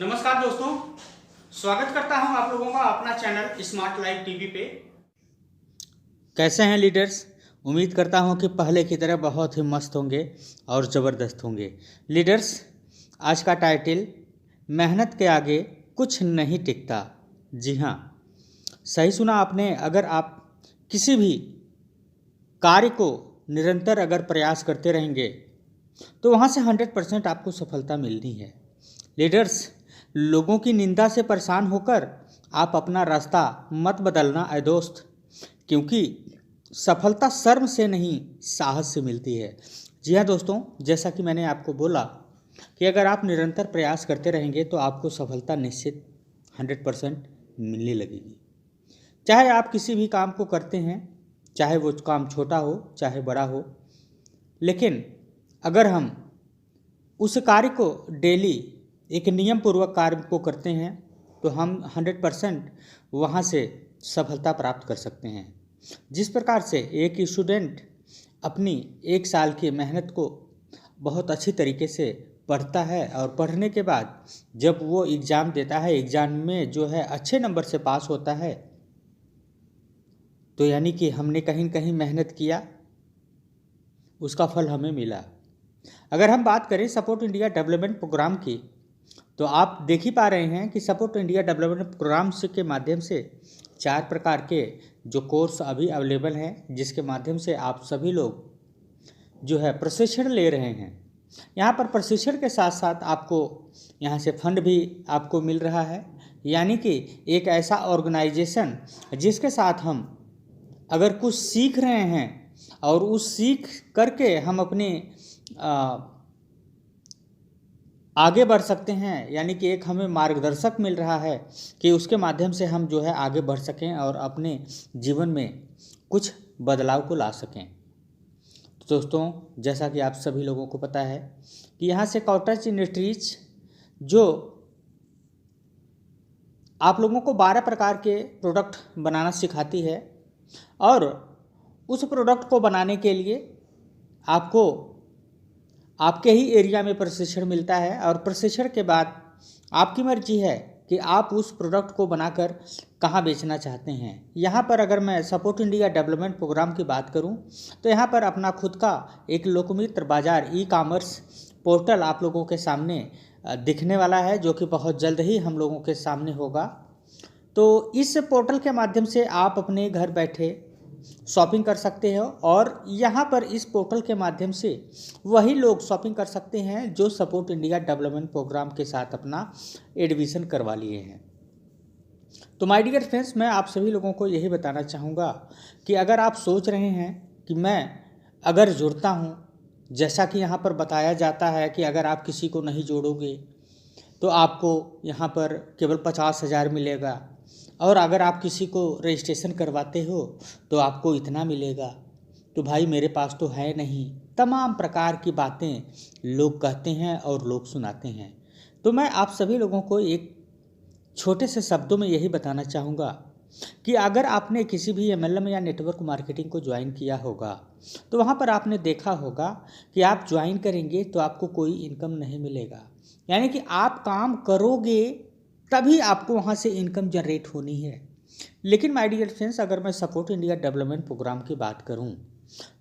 नमस्कार दोस्तों, स्वागत करता हूं आप लोगों का अपना चैनल स्मार्ट लाइफ टीवी पे। कैसे हैं लीडर्स। उम्मीद करता हूं कि पहले की तरह बहुत ही मस्त होंगे और ज़बरदस्त होंगे। लीडर्स, आज का टाइटल मेहनत के आगे कुछ नहीं टिकता। जी हाँ, सही सुना आपने। अगर आप किसी भी कार्य को निरंतर अगर प्रयास करते रहेंगे तो वहाँ से 100% आपको सफलता मिलनी है। लीडर्स, लोगों की निंदा से परेशान होकर आप अपना रास्ता मत बदलना ऐ दोस्त, क्योंकि सफलता शर्म से नहीं साहस से मिलती है। जी हाँ दोस्तों, जैसा कि मैंने आपको बोला कि अगर आप निरंतर प्रयास करते रहेंगे तो आपको सफलता निश्चित 100% मिलने लगेगी। चाहे आप किसी भी काम को करते हैं, चाहे वो काम छोटा हो चाहे बड़ा हो, लेकिन अगर हम उस कार्य को डेली एक नियम पूर्वक कार्य को करते हैं तो हम 100% वहाँ से सफलता प्राप्त कर सकते हैं। जिस प्रकार से एक स्टूडेंट अपनी 1 साल की मेहनत को बहुत अच्छी तरीके से पढ़ता है और पढ़ने के बाद जब वो एग्ज़ाम देता है, एग्ज़ाम में जो है अच्छे नंबर से पास होता है, तो यानी कि हमने कहीं न कहीं मेहनत किया, उसका फल हमें मिला। अगर हम बात करें सपोर्ट इंडिया डेवलपमेंट प्रोग्राम की, तो आप देख ही पा रहे हैं कि सपोर्ट इंडिया डेवलपमेंट प्रोग्राम के माध्यम से 4 प्रकार के जो कोर्स अभी अवेलेबल हैं, जिसके माध्यम से आप सभी लोग जो है प्रशिक्षण ले रहे हैं। यहाँ पर प्रशिक्षण के साथ साथ आपको यहाँ से फंड भी आपको मिल रहा है, यानी कि एक ऐसा ऑर्गेनाइजेशन जिसके साथ हम अगर कुछ सीख रहे हैं और उस सीख करके हम अपने आगे बढ़ सकते हैं, यानी कि एक हमें मार्गदर्शक मिल रहा है कि उसके माध्यम से हम जो है आगे बढ़ सकें और अपने जीवन में कुछ बदलाव को ला सकें। तो दोस्तों, जैसा कि आप सभी लोगों को पता है कि यहाँ से कॉटेज इंडस्ट्रीज जो आप लोगों को 12 प्रकार के प्रोडक्ट बनाना सिखाती है, और उस प्रोडक्ट को बनाने के लिए आपको आपके ही एरिया में प्रशिक्षण मिलता है, और प्रशिक्षण के बाद आपकी मर्जी है कि आप उस प्रोडक्ट को बनाकर कहाँ बेचना चाहते हैं। यहाँ पर अगर मैं सपोर्ट इंडिया डेवलपमेंट प्रोग्राम की बात करूँ तो यहाँ पर अपना खुद का एक लोकमित्र बाज़ार ई-कॉमर्स पोर्टल आप लोगों के सामने दिखने वाला है, जो कि बहुत जल्द ही हम लोगों के सामने होगा। तो इस पोर्टल के माध्यम से आप अपने घर बैठे शॉपिंग कर सकते हो, और यहाँ पर इस पोर्टल के माध्यम से वही लोग शॉपिंग कर सकते हैं जो सपोर्ट इंडिया डेवलपमेंट प्रोग्राम के साथ अपना एडमिशन करवा लिए हैं। तो माय डियर फ्रेंड्स, मैं आप सभी लोगों को यही बताना चाहूँगा कि अगर आप सोच रहे हैं कि मैं अगर जुड़ता हूँ, जैसा कि यहाँ पर बताया जाता है कि अगर आप किसी को नहीं जोड़ोगे तो आपको यहाँ पर केवल 50,000 मिलेगा, और अगर आप किसी को रजिस्ट्रेशन करवाते हो तो आपको इतना मिलेगा। तो भाई मेरे पास तो है नहीं। तमाम प्रकार की बातें लोग कहते हैं और लोग सुनाते हैं। तो मैं आप सभी लोगों को एक छोटे से शब्दों में यही बताना चाहूँगा कि अगर आपने किसी भी MLM या नेटवर्क मार्केटिंग को ज्वाइन किया होगा तो वहाँ पर आपने देखा होगा कि आप ज्वाइन करेंगे तो आपको कोई इनकम नहीं मिलेगा, यानी कि आप काम करोगे तभी आपको वहाँ से इनकम जनरेट होनी है। लेकिन माय डियर फ्रेंड्स, अगर मैं सपोर्ट इंडिया डेवलपमेंट प्रोग्राम की बात करूँ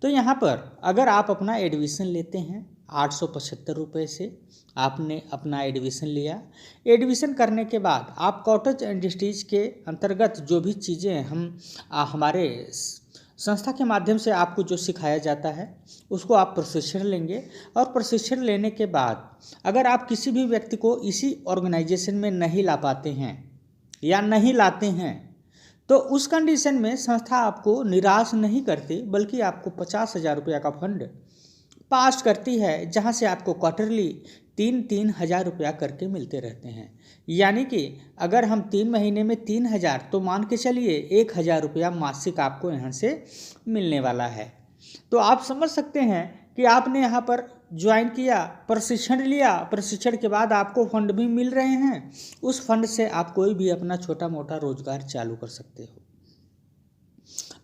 तो यहाँ पर अगर आप अपना एडमिशन लेते हैं 875 रुपये से, आपने अपना एडमिशन लिया। एडमिशन करने के बाद आप कॉटेज इंडस्ट्रीज के अंतर्गत जो भी चीज़ें हम हमारे संस्था के माध्यम से आपको जो सिखाया जाता है उसको आप प्रशिक्षण लेंगे, और प्रशिक्षण लेने के बाद अगर आप किसी भी व्यक्ति को इसी ऑर्गेनाइजेशन में नहीं ला पाते हैं या नहीं लाते हैं तो उस कंडीशन में संस्था आपको निराश नहीं करती, बल्कि आपको 50,000 रुपया का फंड पास करती है, जहां से आपको क्वार्टरली 3-3 हज़ार रुपया करके मिलते रहते हैं। यानी कि अगर हम 3 महीने में 3,000, तो मान के चलिए 1,000 रुपया मासिक आपको यहाँ से मिलने वाला है। तो आप समझ सकते हैं कि आपने यहाँ पर ज्वाइन किया, प्रशिक्षण लिया, प्रशिक्षण के बाद आपको फंड भी मिल रहे हैं। उस फंड से आप कोई भी अपना छोटा मोटा रोजगार चालू कर सकते हो,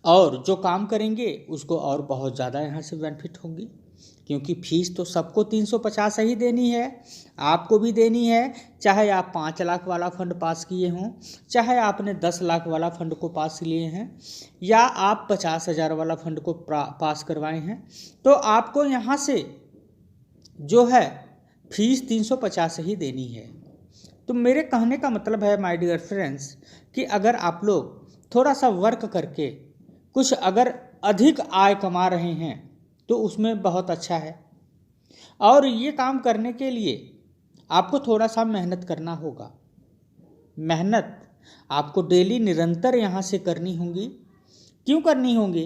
और जो काम करेंगे उसको और बहुत ज़्यादा यहाँ से बेनिफिट होंगी। क्योंकि फीस तो सबको 350 ही देनी है, आपको भी देनी है, चाहे आप 5 लाख वाला फंड पास किए हों, चाहे आपने 10 लाख वाला फंड को पास लिए हैं, या आप 50,000 वाला फंड को पास करवाए हैं, तो आपको यहाँ से जो है फीस 350 ही देनी है। तो मेरे कहने का मतलब है माय डियर फ्रेंड्स कि अगर आप लोग थोड़ा सा वर्क करके कुछ अगर अधिक आय कमा रहे हैं तो उसमें बहुत अच्छा है। और ये काम करने के लिए आपको थोड़ा सा मेहनत करना होगा। मेहनत आपको डेली निरंतर यहाँ से करनी होगी। क्यों करनी होगी?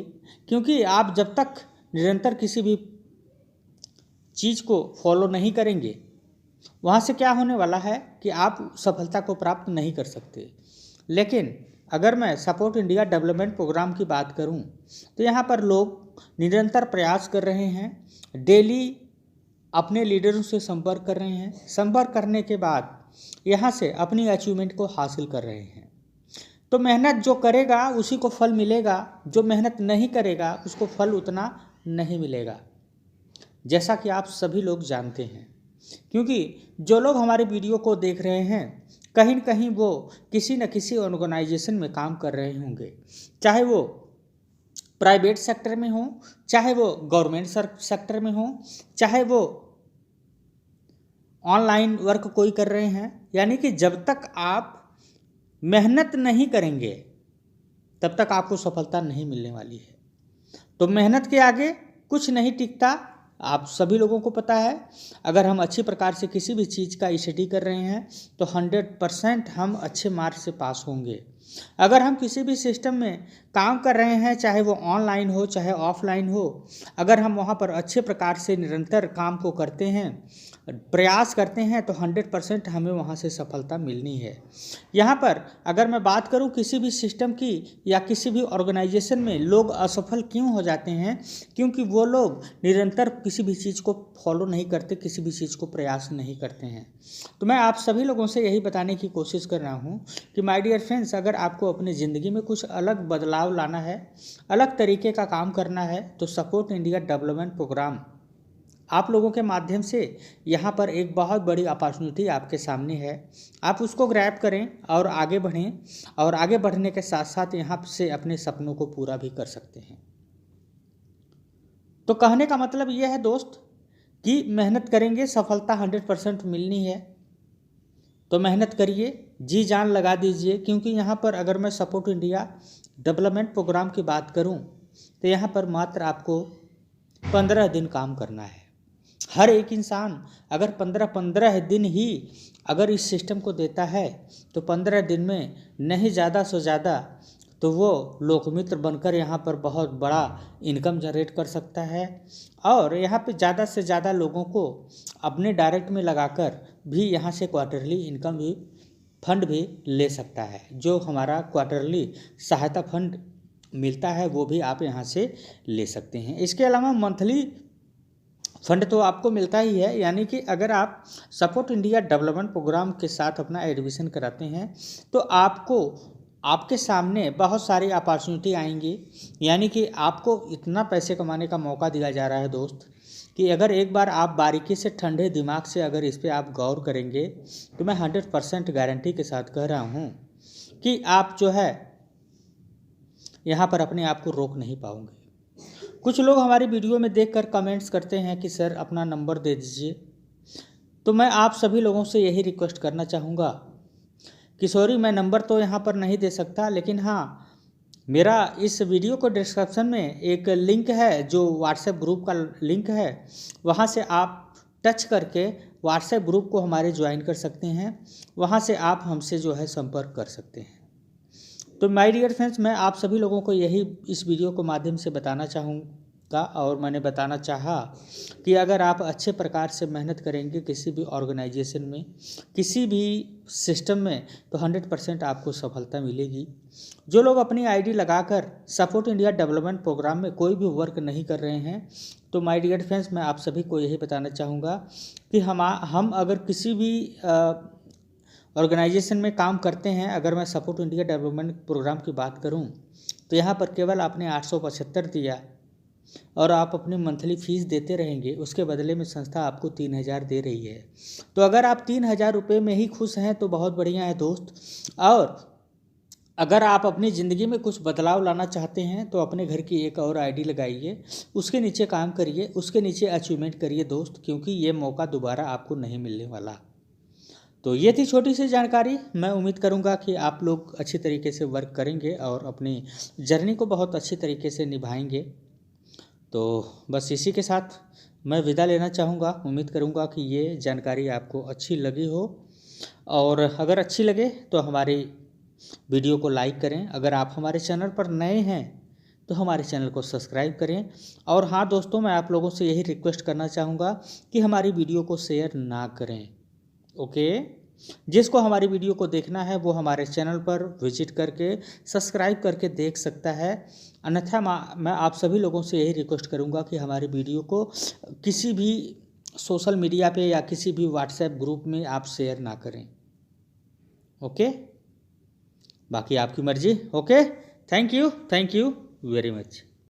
क्योंकि आप जब तक निरंतर किसी भी चीज़ को फॉलो नहीं करेंगे, वहाँ से क्या होने वाला है कि आप सफलता को प्राप्त नहीं कर सकते। लेकिन अगर मैं सपोर्ट इंडिया डेवलपमेंट प्रोग्राम की बात करूं तो यहाँ पर लोग निरंतर प्रयास कर रहे हैं, डेली अपने लीडरों से संपर्क कर रहे हैं, संपर्क करने के बाद यहाँ से अपनी अचीवमेंट को हासिल कर रहे हैं। तो मेहनत जो करेगा उसी को फल मिलेगा, जो मेहनत नहीं करेगा उसको फल उतना नहीं मिलेगा, जैसा कि आप सभी लोग जानते हैं। क्योंकि जो लोग हमारे वीडियो को देख रहे हैं कहीं न कहीं वो किसी न किसी ऑर्गेनाइजेशन में काम कर रहे होंगे, चाहे वो प्राइवेट सेक्टर में हो, चाहे वो गवर्नमेंट सेक्टर में हो, चाहे वो ऑनलाइन वर्क कोई कर रहे हैं। यानी कि जब तक आप मेहनत नहीं करेंगे तब तक आपको सफलता नहीं मिलने वाली है। तो मेहनत के आगे कुछ नहीं टिकता, आप सभी लोगों को पता है। अगर हम अच्छी प्रकार से किसी भी चीज़ का स्टडी कर रहे हैं तो 100% हम अच्छे मार्क से पास होंगे। अगर हम किसी भी सिस्टम में काम कर रहे हैं, चाहे वो ऑनलाइन हो चाहे ऑफलाइन हो, अगर हम वहाँ पर अच्छे प्रकार से निरंतर काम को करते हैं, प्रयास करते हैं, तो 100% हमें वहाँ से सफलता मिलनी है। यहाँ पर अगर मैं बात करूँ किसी भी सिस्टम की या किसी भी ऑर्गेनाइजेशन में लोग असफल क्यों हो जाते हैं? क्योंकि वो लोग निरंतर किसी भी चीज़ को फॉलो नहीं करते, किसी भी चीज़ को प्रयास नहीं करते हैं। तो मैं आप सभी लोगों से यही बताने की कोशिश कर रहा हूँ कि माय डियर फ्रेंड्स, अगर आपको अपनी ज़िंदगी में कुछ अलग बदलाव लाना है, अलग तरीके का काम करना है, तो सपोर्ट इंडिया डेवलपमेंट प्रोग्राम आप लोगों के माध्यम से यहाँ पर एक बहुत बड़ी अपॉर्चुनिटी आपके सामने है। आप उसको ग्रैब करें और आगे बढ़ें, और आगे बढ़ने के साथ साथ यहाँ से अपने सपनों को पूरा भी कर सकते हैं। तो कहने का मतलब ये है दोस्त कि मेहनत करेंगे सफलता 100% मिलनी है। तो मेहनत करिए, जी जान लगा दीजिए। क्योंकि यहाँ पर अगर मैं सपोर्ट इंडिया डेवलपमेंट प्रोग्राम की बात करूँ तो यहाँ पर मात्र आपको 15 दिन काम करना है। हर एक इंसान अगर 15 दिन ही अगर इस सिस्टम को देता है तो 15 दिन में नहीं ज़्यादा से ज़्यादा तो वो लोकमित्र बनकर यहाँ पर बहुत बड़ा इनकम जनरेट कर सकता है। और यहाँ पे ज़्यादा से ज़्यादा लोगों को अपने डायरेक्ट में लगाकर भी यहाँ से क्वार्टरली इनकम भी फंड भी ले सकता है। जो हमारा क्वार्टरली सहायता फंड मिलता है वो भी आप यहाँ से ले सकते हैं। इसके अलावा मंथली फंड तो आपको मिलता ही है। यानी कि अगर आप सपोर्ट इंडिया डेवलपमेंट प्रोग्राम के साथ अपना एडमिशन कराते हैं तो आपको आपके सामने बहुत सारी अपॉर्चुनिटी आएंगी। यानी कि आपको इतना पैसे कमाने का मौका दिया जा रहा है दोस्त कि अगर एक बार आप बारीकी से ठंडे दिमाग से अगर इस पर आप गौर करेंगे तो मैं 100% गारंटी के साथ कह रहा हूँ कि आप जो है यहाँ पर अपने आप को रोक नहीं पाओगे। कुछ लोग हमारी वीडियो में देखकर कमेंट्स करते हैं कि सर अपना नंबर दे दीजिए। तो मैं आप सभी लोगों से यही रिक्वेस्ट करना चाहूँगा कि सॉरी मैं नंबर तो यहाँ पर नहीं दे सकता, लेकिन हाँ मेरा इस वीडियो को डिस्क्रिप्शन में एक लिंक है जो व्हाट्सएप ग्रुप का लिंक है, वहाँ से आप टच करके व्हाट्सएप ग्रुप को हमारे ज्वाइन कर सकते हैं। वहाँ से आप हमसे जो है संपर्क कर सकते हैं। तो माय डियर फ्रेंड्स, मैं आप सभी लोगों को यही इस वीडियो को माध्यम से बताना चाहूँगा, और मैंने बताना चाहा कि अगर आप अच्छे प्रकार से मेहनत करेंगे किसी भी ऑर्गेनाइजेशन में, किसी भी सिस्टम में, तो 100% आपको सफलता मिलेगी। जो लोग अपनी आईडी लगाकर सपोर्ट इंडिया डेवलपमेंट प्रोग्राम में कोई भी वर्क नहीं कर रहे हैं, तो माय डियर फ्रेंड्स मैं आप सभी को यही बताना चाहूँगा कि हम अगर किसी भी ऑर्गेनाइजेशन में काम करते हैं, अगर मैं सपोर्ट इंडिया डेवलपमेंट प्रोग्राम की बात करूं तो यहाँ पर केवल आपने 875 दिया और आप अपनी मंथली फीस देते रहेंगे, उसके बदले में संस्था आपको 3,000 दे रही है। तो अगर आप 3,000 रुपये में ही खुश हैं तो बहुत बढ़िया है दोस्त। और अगर आप अपनी ज़िंदगी में कुछ बदलाव लाना चाहते हैं तो अपने घर की एक और आईडी लगाइए, उसके नीचे काम करिए, उसके नीचे अचीवमेंट करिए दोस्त, क्योंकि ये मौका दोबारा आपको नहीं मिलने वाला। तो ये थी छोटी सी जानकारी। मैं उम्मीद करूंगा कि आप लोग अच्छी तरीके से वर्क करेंगे और अपनी जर्नी को बहुत अच्छी तरीके से निभाएंगे। तो बस इसी के साथ मैं विदा लेना चाहूँगा। उम्मीद करूँगा कि ये जानकारी आपको अच्छी लगी हो, और अगर अच्छी लगे तो हमारी वीडियो को लाइक करें। अगर आप हमारे चैनल पर नए हैं तो हमारे चैनल को सब्सक्राइब करें। और हाँ दोस्तों, मैं आप लोगों से यही रिक्वेस्ट करना चाहूँगा कि हमारी वीडियो को शेयर ना करें। ओके, जिसको हमारी वीडियो को देखना है वो हमारे चैनल पर विजिट करके सब्सक्राइब करके देख सकता है। अन्यथा मैं आप सभी लोगों से यही रिक्वेस्ट करूंगा कि हमारी वीडियो को किसी भी सोशल मीडिया पे या किसी भी व्हाट्सएप ग्रुप में आप शेयर ना करें। ओके, बाकी आपकी मर्जी। Okay, thank you very much.